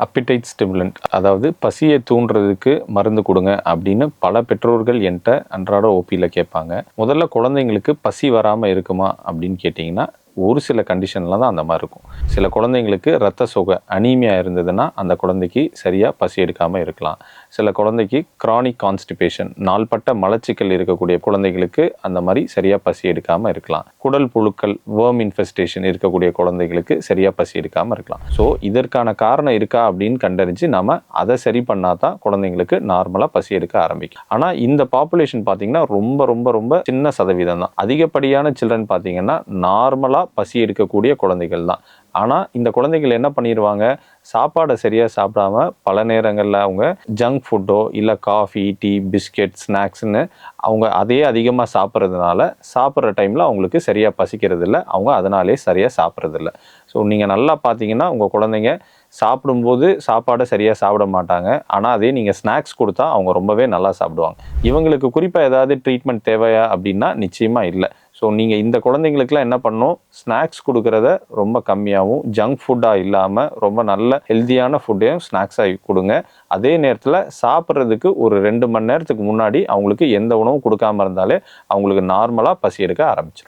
Appetite stimulant, அதாவது பசியை தூண்டுறதுக்கு மருந்து கொடுங்க அப்படின்னு பல பெற்றோர்கள் என்கிட்ட அன்றாட ஓபியில் கேட்பாங்க. முதல்ல குழந்தைங்களுக்கு பசி வராமல் இருக்குமா அப்படின்னு கேட்டிங்கன்னா, ஒரு சில கண்டிஷனில் தான் அந்த மாதிரி இருக்கும். சில குழந்தைங்களுக்கு இரத்த சோகை அனீமியா இருந்ததுன்னா அந்த குழந்தைக்கு சரியாக பசி எடுக்காமல் இருக்கலாம். சில குழந்தைக்கு கிரானிக் கான்ஸ்டிபேஷன், நாள்பட்ட மலச்சிக்கல் இருக்கக்கூடிய குழந்தைகளுக்கு அந்த மாதிரி சரியாக பசி எடுக்காமல் இருக்கலாம். குடல் புழுக்கள், வேர்ம் இன்ஃபெஸ்டேஷன் இருக்கக்கூடிய குழந்தைகளுக்கு சரியாக பசி எடுக்காமல் இருக்கலாம். ஸோ இதற்கான காரணம் இருக்கா அப்படின்னு கண்டறிஞ்சு நம்ம அதை சரி பண்ணால் தான் குழந்தைங்களுக்கு நார்மலாக பசி எடுக்க ஆரம்பிக்கும். ஆனால் இந்த பாப்புலேஷன் பார்த்தீங்கன்னா ரொம்ப ரொம்ப ரொம்ப சின்ன சதவீதம் தான். அதிகப்படியான சில்ட்ரன் பார்த்தீங்கன்னா நார்மலாக பசி எடுக்கக்கூடிய குழந்தைகள் தான். ஆனால் இந்த குழந்தைகள் என்ன பண்ணிடுவாங்க, சாப்பாடை சரியாக சாப்பிடாம பல நேரங்களில் அவங்க ஜங்க் ஃபுட்டோ இல்லை காஃபி, டீ, பிஸ்கெட், ஸ்நாக்ஸ்ன்னு அவங்க அதையே அதிகமாக சாப்பிட்றதுனால சாப்பிட்ற டைமில் அவங்களுக்கு சரியாக பசிக்கிறது இல்லை. அவங்க அதனாலே சரியாக சாப்பிட்றதில்ல. ஸோ நீங்கள் நல்லா பார்த்தீங்கன்னா உங்கள் குழந்தைங்க சாப்பிடும்போது சாப்பாடை சரியாக சாப்பிட மாட்டாங்க. ஆனால் அதே நீங்கள் ஸ்நாக்ஸ் கொடுத்தா அவங்க ரொம்பவே நல்லா சாப்பிடுவாங்க. இவங்களுக்கு குறிப்பாக ஏதாவது ட்ரீட்மெண்ட் தேவையா அப்படின்னா நிச்சயமாக இல்லை. ஸோ நீங்கள் இந்த குழந்தைங்களுக்குலாம் என்ன பண்ணணும், ஸ்நாக்ஸ் கொடுக்குறத ரொம்ப கம்மியாகவும் ஜங்க் ஃபுட்டாக இல்லாமல் ரொம்ப நல்ல ஹெல்த்தியான ஃபுட்டையும் ஸ்நாக்ஸாக கொடுங்க. அதே நேரத்தில் சாப்பிட்றதுக்கு ஒரு 2 மணி நேரத்துக்கு முன்னாடி அவங்களுக்கு எந்த உணவும் கொடுக்காம இருந்தாலே அவங்களுக்கு நார்மலாக பசி எடுக்க ஆரம்பிச்சிடும்.